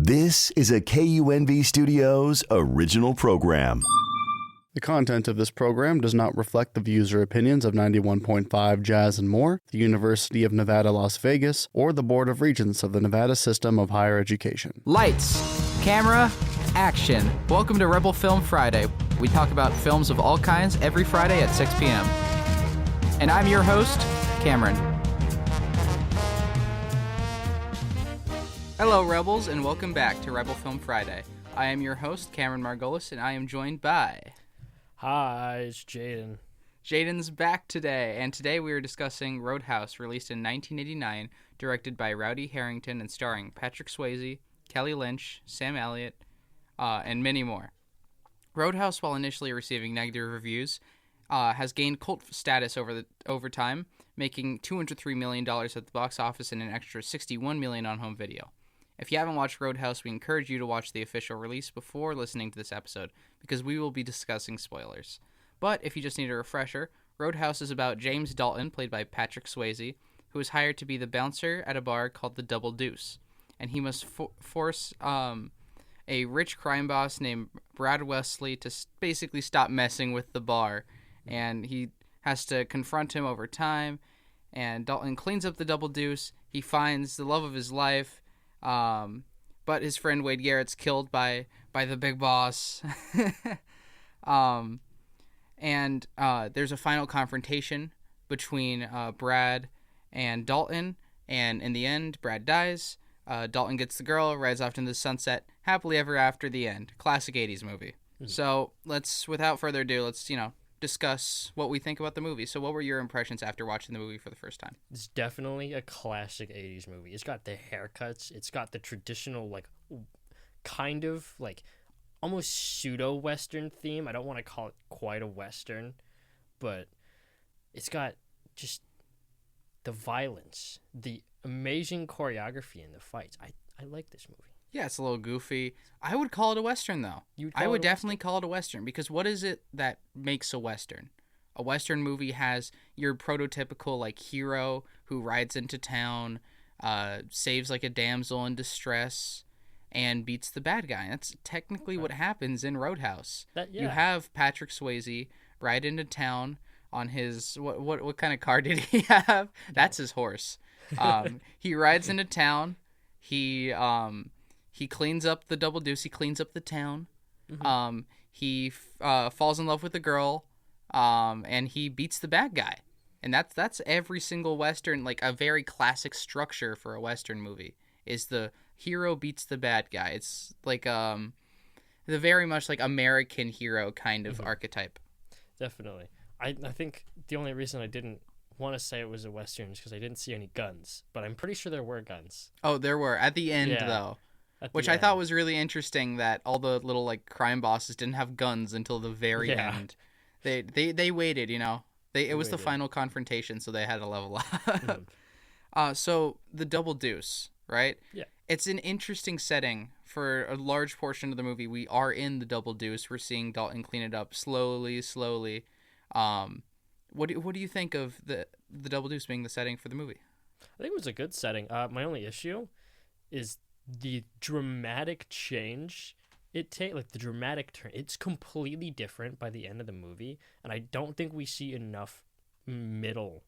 This is a KUNV Studios original program. The content of this program does not reflect the views or opinions of 91.5 Jazz and More, the University of Nevada, Las Vegas, or the Board of Regents of the Nevada System of Higher Education. Lights, camera, action. Welcome to Rebel Film Friday. We talk about films of all kinds every Friday at 6 p.m. And I'm your host, Cameron. Hello, Rebels, and welcome back to Rebel Film Friday. I am your host, Cameron Margolis, and I am joined by... Hi, it's Jaden. Jaden's back today, and today we are discussing Roadhouse, released in 1989, directed by Rowdy Harrington and starring Patrick Swayze, Kelly Lynch, Sam Elliott, and many more. Roadhouse, while initially receiving negative reviews, has gained cult status over time, making $203 million at the box office and an extra $61 million on home video. If you haven't watched Roadhouse, we encourage you to watch the official release before listening to this episode, because we will be discussing spoilers. But if you just need a refresher, Roadhouse is about James Dalton, played by Patrick Swayze, who is hired to be the bouncer at a bar called the Double Deuce, and he must force a rich crime boss named Brad Wesley to basically stop messing with the bar, and he has to confront him over time, and Dalton cleans up the Double Deuce. He finds the love of his life, but his friend Wade Garrett's killed by the big boss. And there's a final confrontation between Brad and Dalton, and in the end, Brad dies. Dalton gets the girl, rides off into the sunset, happily ever after, the end. Classic 80s movie. Mm-hmm. So without further ado, let's discuss what we think about the movie. So what were your impressions after watching the movie for the first time? It's definitely a classic 80s movie. It's got the haircuts. It's got the traditional, kind of, almost pseudo-Western theme. I don't want to call it quite a Western, but it's got just the violence, the amazing choreography in the fights. I like this movie. Yeah, it's a little goofy. I would call it a Western, though. I would definitely call it a Western, because what is it that makes a Western? A Western movie has your prototypical, hero who rides into town, saves, a damsel in distress, and beats the bad guy. That's technically what happens in Roadhouse. You have Patrick Swayze ride into town on his... What kind of car did he have? That's his horse. He rides into town. He cleans up the Double Deuce. He cleans up the town. Mm-hmm. He falls in love with the girl, and he beats the bad guy. And that's every single Western, a very classic structure for a Western movie, is the hero beats the bad guy. It's the very much American hero kind of archetype. Definitely. I think the only reason I didn't want to say it was a Western is because I didn't see any guns, but I'm pretty sure there were guns. Oh, there were at the end, though. Which I thought was really interesting, that all the little crime bosses didn't have guns until the very end. They waited, It was the final confrontation, so they had to level up. Mm-hmm. So the Double Deuce, right? Yeah. It's an interesting setting for a large portion of the movie. We are in the Double Deuce. We're seeing Dalton clean it up slowly. What do you think of the Double Deuce being the setting for the movie? I think it was a good setting. My only issue is the dramatic change the dramatic turn. It's completely different by the end of the movie, and I don't think we see enough middle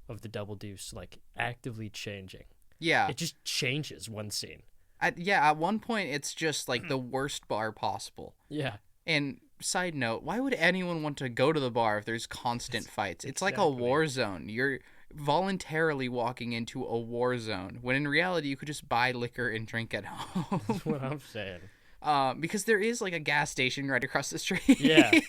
of the Double Deuce actively changing. Yeah, it just changes one scene. At one point it's just the worst bar possible. Yeah. And side note, why would anyone want to go to the bar if there's constant fights? It's like a war zone. You're voluntarily walking into a war zone, when in reality you could just buy liquor and drink at home. That's what I'm saying. Because there is a gas station right across the street. Yeah.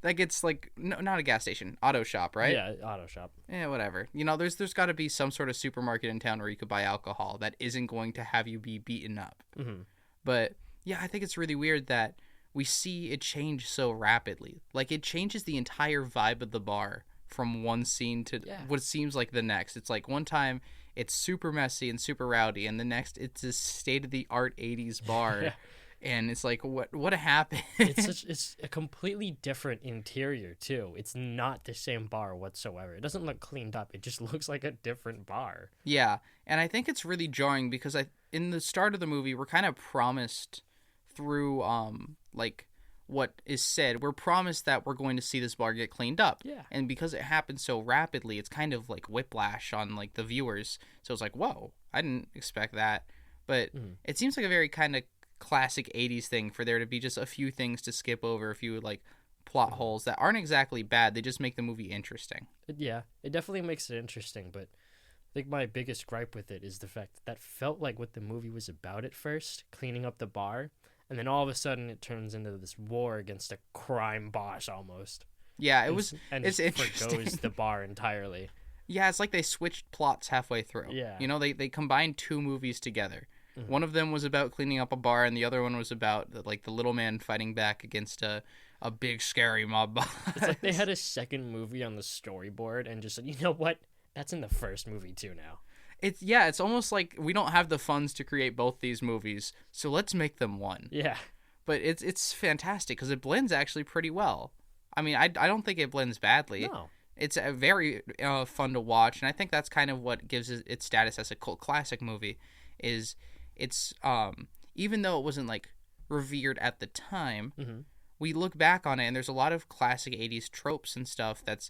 It's not a gas station, auto shop, right? Yeah, auto shop. Yeah, whatever. There's got to be some sort of supermarket in town where you could buy alcohol that isn't going to have you be beaten up. Mm-hmm. But yeah, I think it's really weird that we see it change so rapidly. It changes the entire vibe of the bar from one scene to what seems like the next. It's one time it's super messy and super rowdy, and the next it's a state-of-the-art 80s bar. and it's like, what happened? It's a completely different interior too. It's not the same bar whatsoever. It doesn't look cleaned up. It just looks like a different bar. Yeah, and I think it's really jarring because in the start of the movie we're kind of promised through like what is said, we're promised that we're going to see this bar get cleaned up. Yeah. And because it happens so rapidly, it's kind of like whiplash on like the viewers. So it's like, whoa, I didn't expect that. But it seems like a very kind of classic 80s thing for there to be just a few things to skip over, a few like plot holes that aren't exactly bad. They just make the movie interesting. Yeah, it definitely makes it interesting, but I think my biggest gripe with it is the fact that felt like what the movie was about at first, cleaning up the bar, and then all of a sudden it turns into this war against a crime boss almost. Yeah, it's interesting. Forgoes the bar entirely. Yeah, it's like they switched plots halfway through. Yeah. You know, they combined two movies together. One of them was about cleaning up a bar, and the other one was about like the little man fighting back against a big scary mob boss. It's like they had a second movie on the storyboard and just said, you know what? That's in the first movie too now. It's almost like we don't have the funds to create both these movies, so let's make them one. Yeah. But it's fantastic because it blends actually pretty well. I mean, I don't think it blends badly. No. It's a very fun to watch, and I think that's kind of what gives it its status as a cult classic movie. Is it's even though it wasn't like revered at the time, we look back on it and there's a lot of classic 80s tropes and stuff that's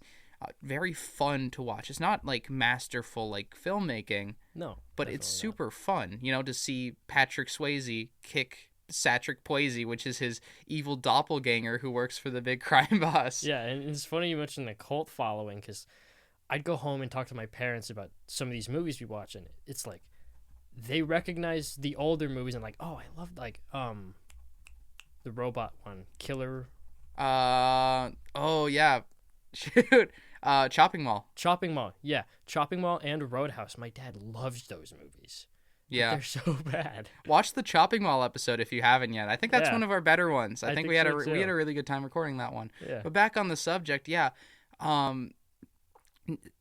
very fun to watch. It's not like masterful like filmmaking, No. but it's super fun, you know, to see Patrick Swayze kick Patrick Swayze, which is his evil doppelganger who works for the big crime boss. Yeah, and it's funny you mentioned the cult following because I'd go home and talk to my parents about some of these movies we watch, and it's like they recognize the older movies and like, oh, I loved like the robot one, Killer. Oh yeah, shoot. Chopping Mall. Chopping Mall, yeah, Chopping Mall and Roadhouse. My dad loves those movies. Yeah, they're so bad. Watch the Chopping Mall episode if you haven't yet. I think that's one of our better ones. I think we had so we had a really good time recording that one. Yeah. But back on the subject, yeah.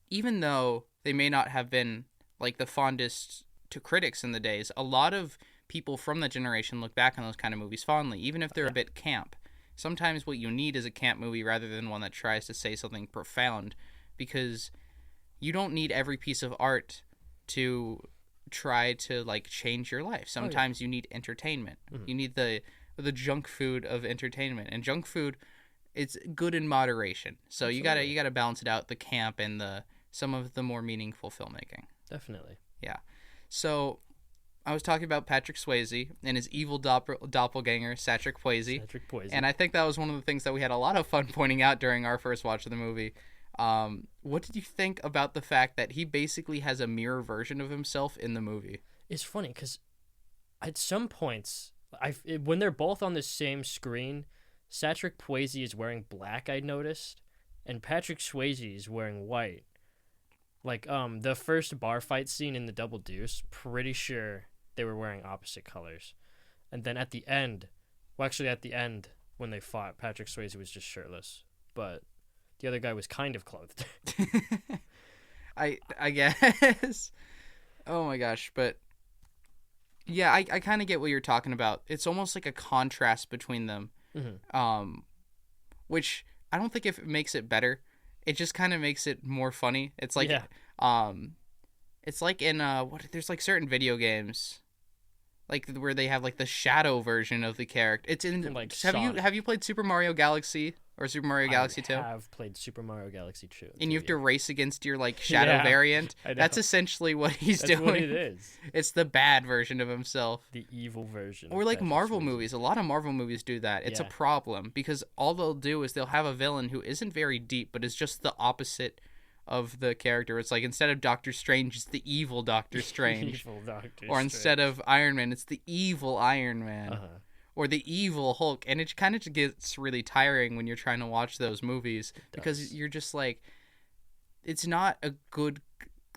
Even though they may not have been like the fondest to critics in the days, a lot of people from that generation look back on those kind of movies fondly, even if they're a bit camp. Sometimes what you need is a camp movie rather than one that tries to say something profound, because you don't need every piece of art to try to like change your life. Sometimes you need entertainment. You need the junk food of entertainment, and junk food, it's good in moderation. So Absolutely. you gotta balance it out, the camp and some of the more meaningful filmmaking. Definitely. Yeah. So I was talking about Patrick Swayze and his evil doppelganger, Patrick Swayze. Patrick Swayze. And I think that was one of the things that we had a lot of fun pointing out during our first watch of the movie. What did you think about the fact that he basically has a mirror version of himself in the movie? It's funny because at some points, when they're both on the same screen, Patrick Swayze is wearing black, I noticed, and Patrick Swayze is wearing white. Like, the first bar fight scene in the Double Deuce, pretty sure they were wearing opposite colors. And then at the end, when they fought, Patrick Swayze was just shirtless. But the other guy was kind of clothed. I guess. Oh my gosh, but yeah, I kind of get what you're talking about. It's almost like a contrast between them, which I don't think if it makes it better. It just kind of makes it more funny. It's like, it's like in there's like certain video games, like where they have like the shadow version of the character. It's in like have you played Super Mario Galaxy or Super Mario Galaxy 2? I have played Super Mario Galaxy 2. And you have to race against your like shadow variant. I know. That's essentially what he's That's doing. what it is. It's the bad version of himself. The evil version. Or of like Patrick Marvel Swayze. movies. A lot of Marvel movies do that. It's a problem because all they'll do is they'll have a villain who isn't very deep, but is just the opposite of the character. It's like instead of Doctor Strange, it's the evil Doctor Strange. Evil Doctor or instead of Iron Man, it's the evil Iron Man. Or the evil Hulk. And it kind of just gets really tiring when you're trying to watch those movies because you're just like, it's not a good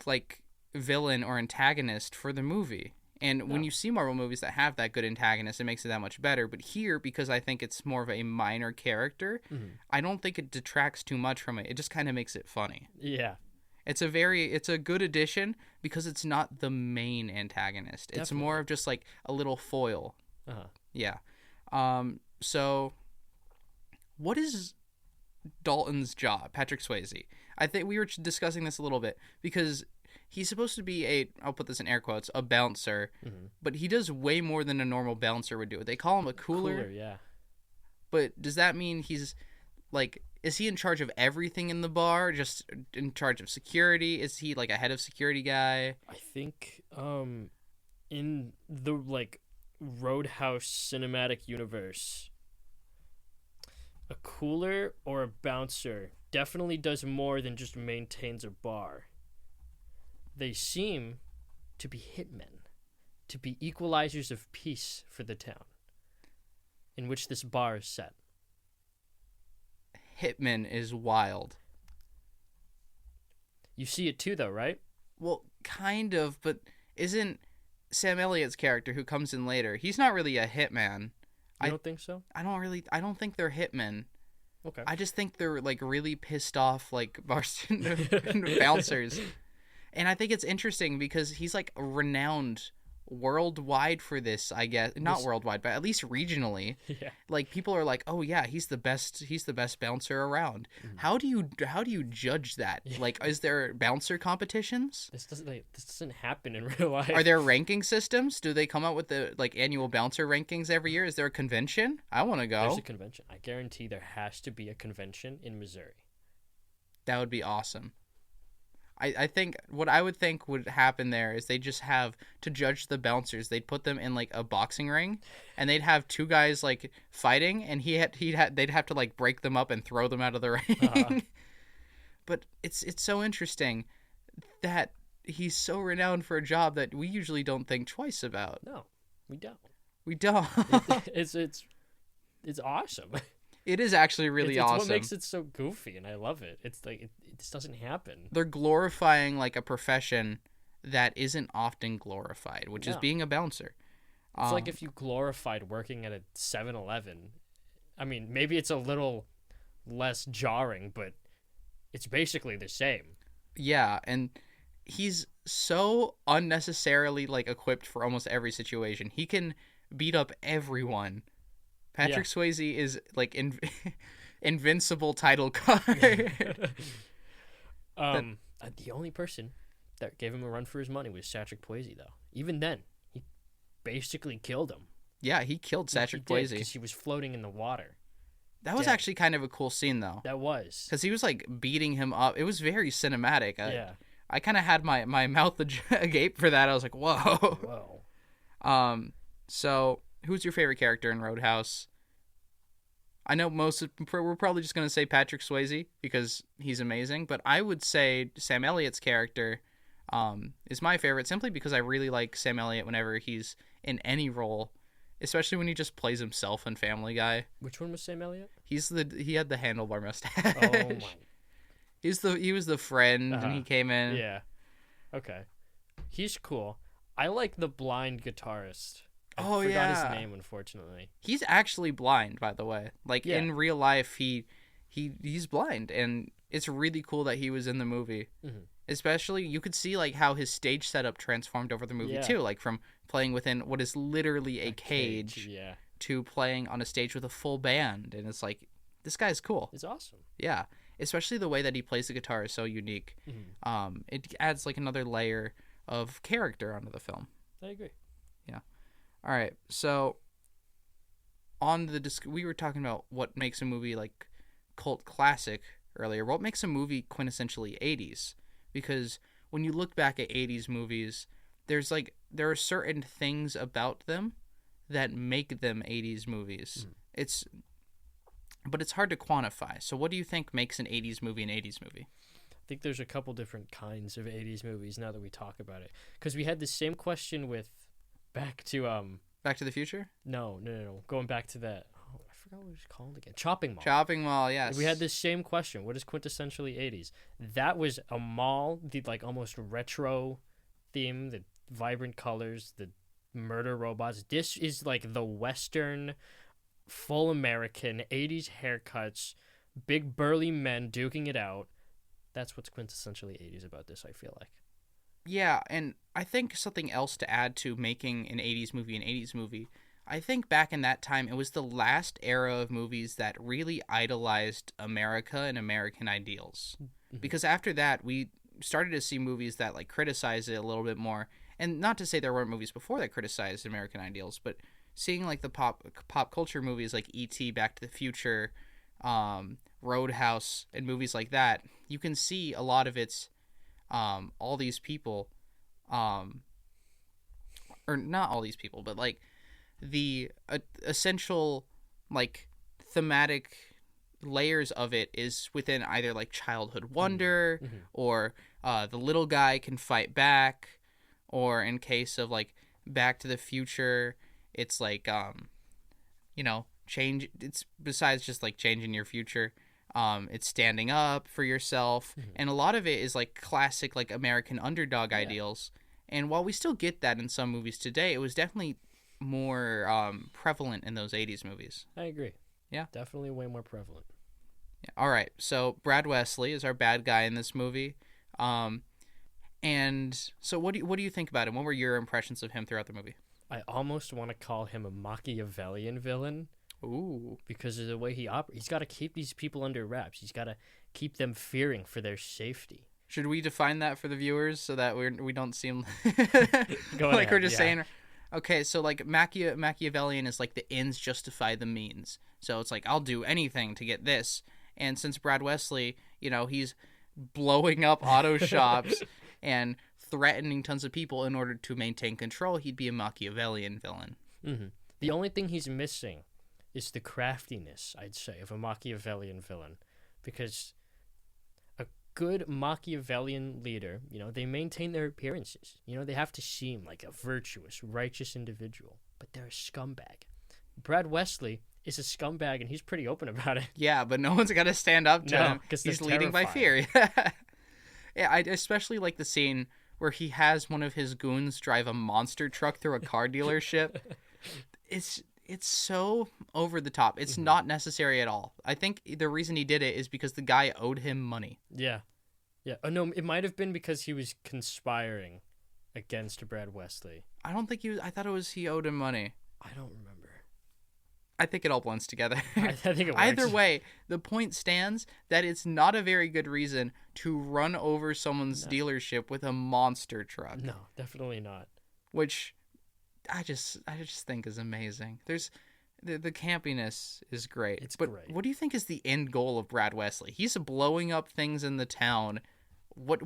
like villain or antagonist for the movie. And when you see Marvel movies that have that good antagonist, it makes it that much better. But here, because I think it's more of a minor character, I don't think it detracts too much from it. It just kind of makes it funny. Yeah. It's a good addition because it's not the main antagonist. It's more of just like a little foil. Yeah. So what is Dalton's job, Patrick Swayze? I think we were discussing this a little bit because he's supposed to be I'll put this in air quotes, a bouncer, but he does way more than a normal bouncer would do. They call him a cooler. Yeah. But does that mean he's like, is he in charge of everything in the bar? Just in charge of security? Is he like a head of security guy? I think in the like Roadhouse cinematic universe, a cooler or a bouncer definitely does more than just maintains a bar. They seem to be hitmen, to be equalizers of peace for the town in which this bar is set. Hitman is wild. You see it too, though, right? Well, kind of, but isn't Sam Elliott's character, who comes in later, he's not really a hitman. I don't think so? I don't think they're hitmen. Okay. I just think they're like really pissed off like bouncers. And I think it's interesting because he's like renowned worldwide for this, I guess. Not worldwide, but at least regionally. Yeah. Like people are like, "Oh yeah, he's the best bouncer around." How do you judge that? Yeah. Like, is there bouncer competitions? This doesn't happen in real life. Are there ranking systems? Do they come out with the like annual bouncer rankings every year? Is there a convention? I want to go. There's a convention. I guarantee there has to be a convention in Missouri. That would be awesome. I think what I would think would happen there is they just have to judge the bouncers. They'd put them in like a boxing ring, and they'd have two guys like fighting, and they'd have to like break them up and throw them out of the ring. But it's so interesting that he's so renowned for a job that we usually don't think twice about. No, we don't. We don't. It's awesome. It is actually really it's awesome. What makes it so goofy, and I love it. It's like this doesn't happen. They're glorifying like a profession that isn't often glorified, which is being a bouncer. It's like if you glorified working at a 7-Eleven. I mean, maybe it's a little less jarring, but it's basically the same. Yeah, and he's so unnecessarily like equipped for almost every situation. He can beat up everyone. Patrick Swayze is like invincible title card. The only person that gave him a run for his money was Patrick Swayze, though. Even then, he basically killed him. Yeah, he killed Patrick Swayze because he was floating in the water. That was actually kind of a cool scene, though. That was because he was like beating him up. It was very cinematic. I kind of had my mouth agape for that. I was like, whoa. Whoa. So who's your favorite character in Roadhouse? I know we're probably just going to say Patrick Swayze because he's amazing, but I would say Sam Elliott's character is my favorite simply because I really like Sam Elliott whenever he's in any role, especially when he just plays himself in Family Guy. Which one was Sam Elliott? He had the handlebar mustache. Oh my. He was the friend and he came in. Yeah. Okay. He's cool. I like the blind guitarist. I forgot his name, unfortunately. He's actually blind, by the way. Like in real life, he's blind, and it's really cool that he was in the movie. Mm-hmm. Especially, you could see like how his stage setup transformed over the movie too, like from playing within what is literally a cage to playing on a stage with a full band, and it's like this guy's cool. It's awesome. Yeah, especially the way that he plays the guitar is so unique. Mm-hmm. It adds like another layer of character onto the film. I agree. Yeah. All right, so on we were talking about what makes a movie like cult classic earlier. What makes a movie quintessentially 80s? Because when you look back at 80s movies, there are certain things about them that make them 80s movies. But it's hard to quantify. So what do you think makes an 80s movie an 80s movie? I think there's a couple different kinds of 80s movies now that we talk about it. Because we had the same question with Back to the Future? No. Going back to that. Oh, I forgot what it was called again. Chopping Mall. Chopping Mall, yes. We had this same question. What is quintessentially 80s? That was a mall, the like almost retro theme, the vibrant colors, the murder robots. This is like the Western, full American 80s haircuts, big burly men duking it out. That's what's quintessentially 80s about this, I feel like. Yeah, and I think something else to add to making an 80s movie I think back in that time, it was the last era of movies that really idolized America and American ideals. Mm-hmm. Because after that, we started to see movies that like criticize it a little bit more. And not to say there weren't movies before that criticized American ideals, but seeing like the pop culture movies like E.T., Back to the Future, Roadhouse, and movies like that, you can see a lot of its all these people, or not all these people, but like the essential like thematic layers of it is within either like childhood wonder or the little guy can fight back, or in case of like Back to the Future, it's like change. It's besides just like changing your future, it's standing up for yourself, and a lot of it is like classic like American underdog ideals. And while we still get that in some movies today, it was definitely more prevalent in those 80s movies. I agree. Yeah. Definitely way more prevalent. Yeah. All right. So Brad Wesley is our bad guy in this movie. And so what do you think about him? What were your impressions of him throughout the movie? I almost want to call him a Machiavellian villain. Ooh. Because of the way he operates. He's got to keep these people under wraps. He's got to keep them fearing for their safety. Should we define that for the viewers so that we don't seem Go like ahead, we're just yeah. saying? Okay, so like Machiavellian is like the ends justify the means. So it's like I'll do anything to get this. And since Brad Wesley, he's blowing up auto shops and threatening tons of people in order to maintain control, he'd be a Machiavellian villain. Mm-hmm. The only thing he's missing is the craftiness, I'd say, of a Machiavellian villain. Because a good Machiavellian leader, they maintain their appearances. They have to seem like a virtuous, righteous individual. But they're a scumbag. Brad Wesley is a scumbag, and he's pretty open about it. Yeah, but no one's got to stand up to him. 'Cause He's they're leading by terrifying. fear. Yeah, I especially like the scene where he has one of his goons drive a monster truck through a car dealership. It's so over the top. It's not necessary at all. I think the reason he did it is because the guy owed him money. Yeah. Oh, no, it might have been because he was conspiring against Brad Wesley. I don't think I thought it was he owed him money. I don't remember. I think it all blends together. I think it works. Either way, the point stands that it's not a very good reason to run over someone's dealership with a monster truck. No, definitely not. Which I just think is amazing. There's the campiness is great. It's but great. What do you think is the end goal of Brad Wesley? He's blowing up things in the town. What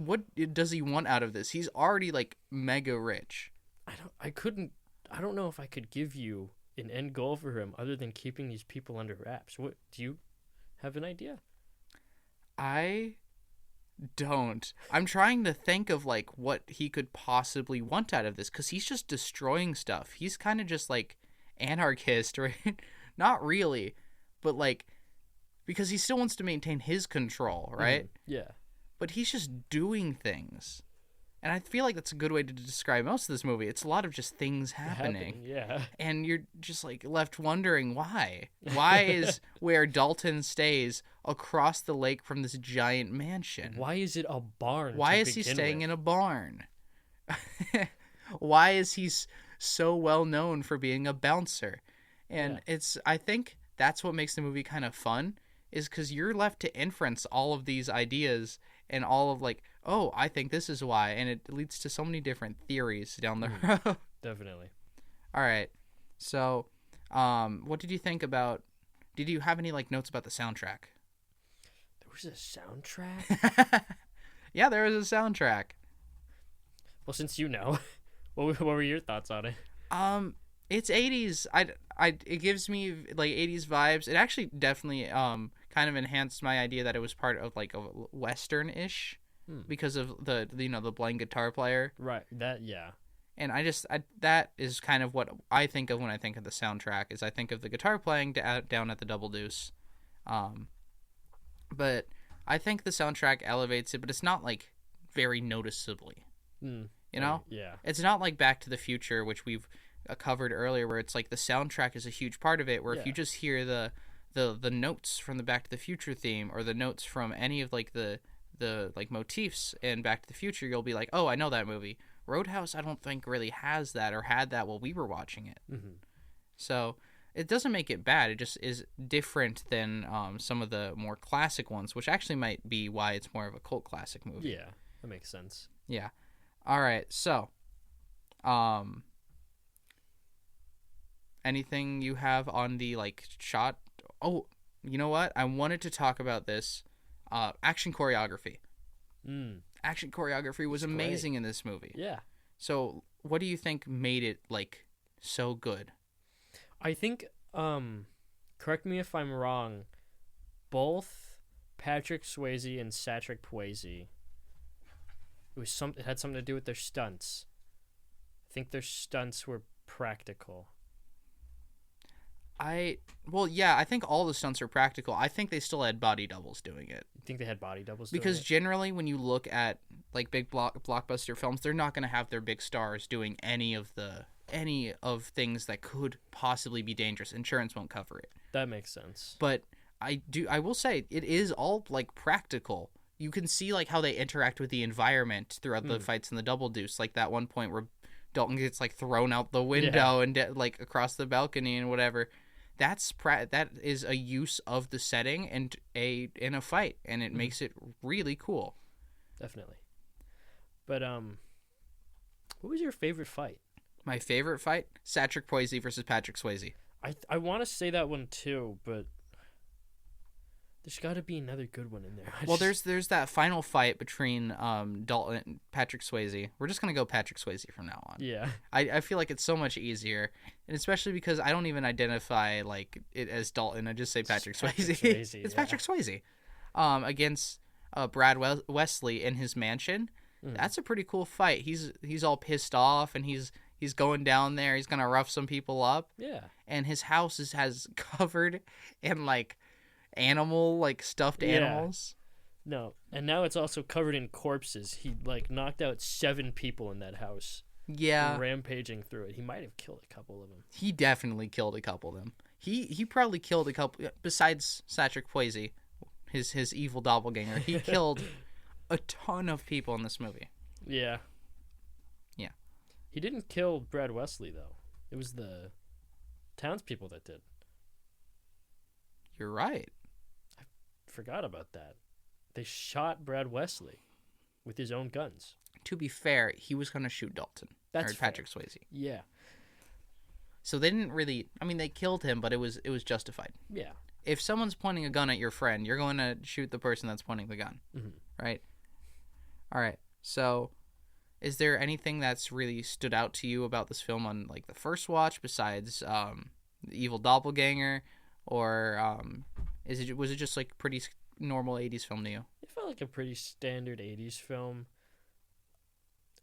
does he want out of this? He's already like mega rich. I don't know if I could give you an end goal for him other than keeping these people under wraps. What do you have an idea? I don't. I'm trying to think of like what he could possibly want out of this, because he's just destroying stuff. He's kind of just like anarchist, right? Not really, but like because he still wants to maintain his control, right? Yeah. But he's just doing things. And I feel like that's a good way to describe most of this movie. It's a lot of just things happening. Yeah. And you're just like left wondering why. Why is where Dalton stays across the lake from this giant mansion? Why is it a barn? Why is he staying in a barn? Why is he so well known for being a bouncer? And I think that's what makes the movie kind of fun, is because you're left to inference all of these ideas and all of like, oh, I think this is why. And it leads to so many different theories down the road. Definitely. All right. So, what did you think about, did you have any like notes about the soundtrack? There was a soundtrack? Yeah, there was a soundtrack. Well, since you know, what were your thoughts on it? It's 80s. It gives me like 80s vibes. It actually definitely kind of enhanced my idea that it was part of like a western-ish because of the the blind guitar player. Right. Yeah. And that is kind of what I think of when I think of the soundtrack. Is I think of the guitar playing down at the Double Deuce. But I think the soundtrack elevates it, but it's not like very noticeably. You know? Yeah. It's not like Back to the Future, which we've covered earlier, where it's like the soundtrack is a huge part of it, where if you just hear the notes from the Back to the Future theme, or the notes from any of like the like motifs in Back to the Future, you'll be like, oh, I know that movie. Roadhouse, I don't think really has that or had that while we were watching it. So it doesn't make it bad. It just is different than some of the more classic ones, which actually might be why it's more of a cult classic movie. Yeah, that makes sense. Yeah. All right. So, anything you have on the shot? Oh, you know what? I wanted to talk about this action choreography. Action choreography was amazing in this movie. Yeah. So, what do you think made it so good? I think, correct me if I'm wrong, both Patrick Swayze and Patrick Swayze, it had something to do with their stunts. I think their stunts were practical. I think all the stunts are practical. I think they still had body doubles doing it. You think they had body doubles Because doing it? generally when you look at big blockbuster films, they're not going to have their big stars doing any of things that could possibly be dangerous. Insurance won't cover it. That makes sense. But I will say it is all practical. You can see how they interact with the environment throughout the fights in the Double Deuce, like that one point where Dalton gets thrown out the window and across the balcony and whatever. That is a use of the setting and in a fight, and it makes it really cool. Definitely. But what was your favorite fight? My favorite fight: Patrick Swayze versus Patrick Swayze. I want to say that one too, but there's got to be another good one in there. Well, there's that final fight between Dalton and Patrick Swayze. We're just gonna go Patrick Swayze from now on. Yeah. I feel like it's so much easier, and especially because I don't even identify it as Dalton. I just say Patrick Swayze. It's Patrick Swayze against Brad Wesley in his mansion. That's a pretty cool fight. He's all pissed off, and he's going down there. He's gonna rough some people up. Yeah. And his house has covered in animal stuffed animals. No, and now it's also covered in corpses. He knocked out 7 people in that house. Yeah, rampaging through it. He might have killed a couple of them. He definitely killed a couple of them. He probably killed a couple besides Patrick Swayze, his evil doppelganger. He killed a ton of people in this movie. Yeah. Yeah. He didn't kill Brad Wesley though. It was the townspeople that did. You're right. Forgot about that. They shot Brad Wesley with his own guns. To be fair, he was going to shoot Dalton. That's or Patrick Swayze. Yeah. So they didn't really... I mean, they killed him, but it was justified. Yeah. If someone's pointing a gun at your friend, you're going to shoot the person that's pointing the gun. Right? All right. So is there anything that's really stood out to you about this film on the first watch besides the evil doppelganger? Or was it just pretty normal 80s film to you? It felt like a pretty standard 80s film.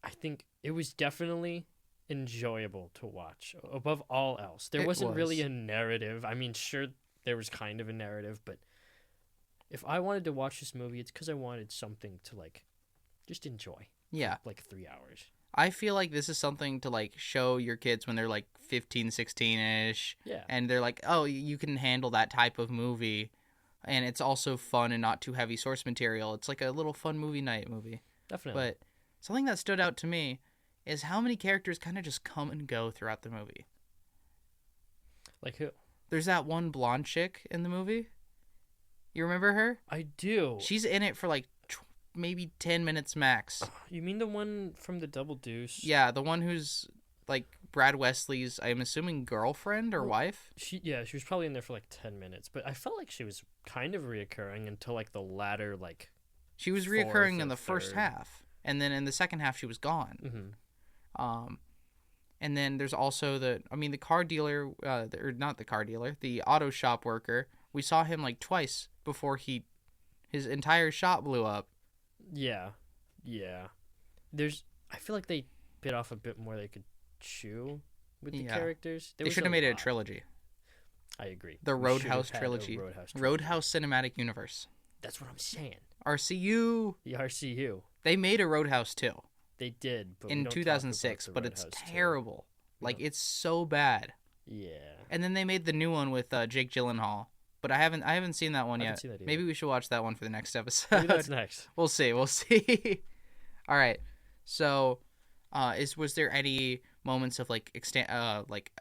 I think it was definitely enjoyable to watch above all else. There wasn't really a narrative. I mean, sure, there was kind of a narrative, but if I wanted to watch this movie, it's because I wanted something to just enjoy. Yeah. 3 hours. I feel like this is something to show your kids when they're 15, 16-ish. Yeah. And they're oh, you can handle that type of movie. And it's also fun and not too heavy source material. It's a little fun movie night movie. Definitely. But something that stood out to me is how many characters kind of just come and go throughout the movie. Like who? There's that one blonde chick in the movie. You remember her? I do. She's in it for maybe 10 minutes max. You mean the one from the Double Deuce? Yeah, the one who's Brad Wesley's, I'm assuming, girlfriend or wife. She was probably in there for 10 minutes, but I felt like she was kind of reoccurring until the latter She was reoccurring in the first half, and then in the second half she was gone. And then there's also the car dealer, or not the car dealer, the auto shop worker. We saw him twice before his entire shop blew up. Yeah. I feel like they bit off a bit more they could chew with the characters. They should have made it a trilogy. I agree. The Roadhouse trilogy. Roadhouse Cinematic Universe. That's what I'm saying. RCU. The RCU. They made a Roadhouse 2. They did, but in 2006, but it's terrible. It's so bad. Yeah. And then they made the new one with Jake Gyllenhaal. But I haven't seen that one yet. Maybe we should watch that one for the next episode. Maybe that's next. We'll see. All right. So, Was there any moments of like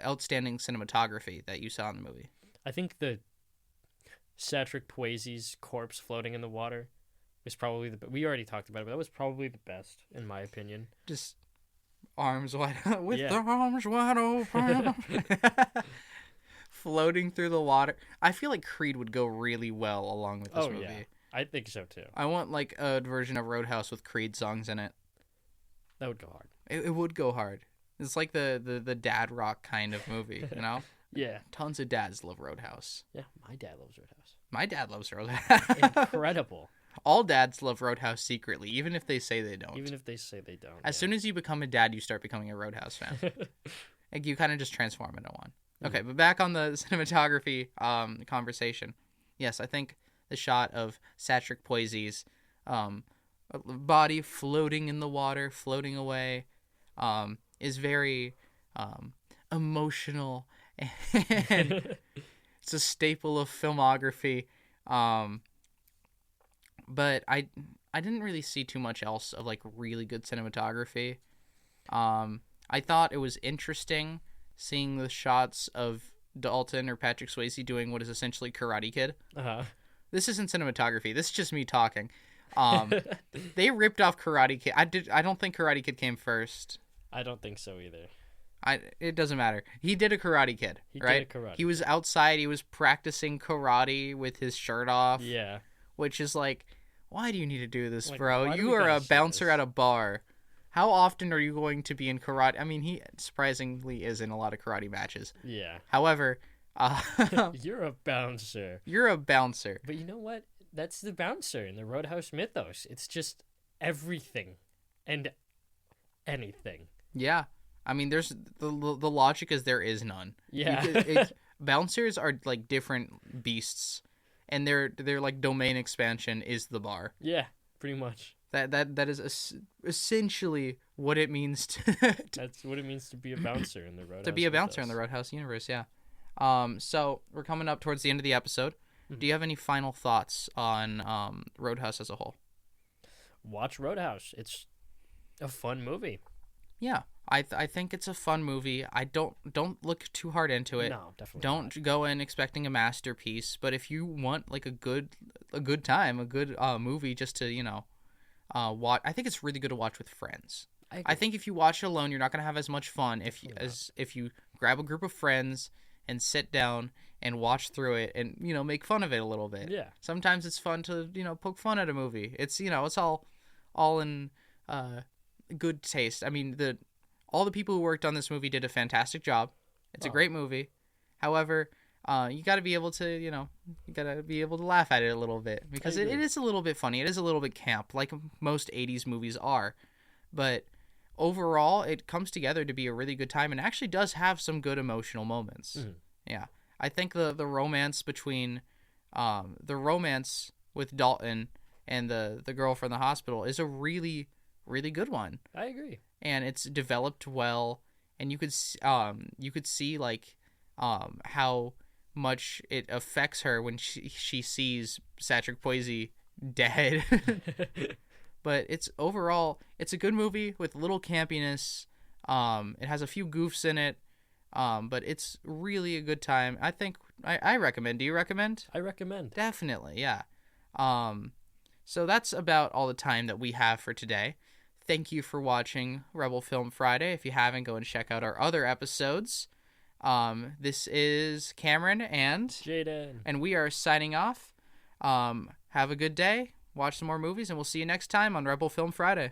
outstanding cinematography that you saw in the movie? I think the Patrick Swayze's corpse floating in the water was probably we already talked about it, but that was probably the best in my opinion. Just arms wide with Yeah. the arms wide open, floating through the water. I feel like Creed would go really well along with this movie. Yeah, I think so too. I want like a version of Roadhouse with Creed songs in it. That would go hard. It would go hard. It's like the dad rock kind of movie, you know? Yeah. Tons of dads love Roadhouse. Yeah, my dad loves Roadhouse. My dad loves Roadhouse. Incredible. All dads love Roadhouse secretly, even if they say they don't. Even if they say they don't. As soon as you become a dad, you start becoming a Roadhouse fan. Like you kind of just transform into one. Okay, but back on the cinematography conversation. Yes, I think the shot of Patrick Swayze's body floating in the water, floating away, is very emotional, and it's a staple of filmography. But I didn't really see too much else of like really good cinematography. I thought it was interesting seeing the shots of Dalton or Patrick Swayze doing what is essentially Karate Kid. Uh-huh. This isn't cinematography. This is just me talking. They ripped off Karate Kid. I don't think Karate Kid came first. I don't think so either. It doesn't matter. He did a Karate Kid, right? Did a Karate He was outside. He was practicing karate with his shirt off. Yeah. Which is like, why do you need to do this, Like, bro? why do You we are gotta a see bouncer this? at a bar. How often are you going to be in karate? I mean, he surprisingly is in a lot of karate matches. Yeah. However, You're a bouncer. you're a bouncer. But you know what? That's the bouncer in the Roadhouse mythos. It's just everything and anything. Yeah. I mean, there's the logic is there is none. Yeah. Bouncers are like different beasts, and their like domain expansion is the bar. Yeah, pretty much. That is essentially what it means That's what it means to be a bouncer in the Roadhouse. to be a bouncer in mythos. the Roadhouse universe. Yeah. So we're coming up towards the end of the episode. Do you have any final thoughts on Roadhouse as a whole? Watch Roadhouse. It's a fun movie. Yeah, I think it's a fun movie. I don't look too hard into it. No, definitely Don't not. go in expecting a masterpiece. But if you want like a good time, a good movie, just to watch, I think it's really good to watch with friends. I think if you watch it alone, you're not gonna have as much fun as if you grab a group of friends and sit down and watch through it and make fun of it a little bit. Yeah. Sometimes it's fun to poke fun at a movie. It's it's all in good taste. I mean, all the people who worked on this movie did a fantastic job. It's a great movie. However, you got to be able to laugh at it a little bit because it is a little bit funny. It is a little bit camp, like most 80s movies are. But overall, it comes together to be a really good time and actually does have some good emotional moments. Mhm. Yeah. I think the romance between the romance with Dalton and the girl from the hospital is a really, really good one. I agree. And it's developed well, and you could see like how much it affects her when she sees Patrick Swayze dead. But it's a good movie with little campiness. It has a few goofs in it, but it's really a good time. I think I recommend. Do you recommend? I recommend. Definitely, yeah. So that's about all the time that we have for today. Thank you for watching Rebel Film Friday. If you haven't, go and check out our other episodes. This is Cameron Jaden. and we are signing off. Have a good day. Watch some more movies, and we'll see you next time on Rebel Film Friday.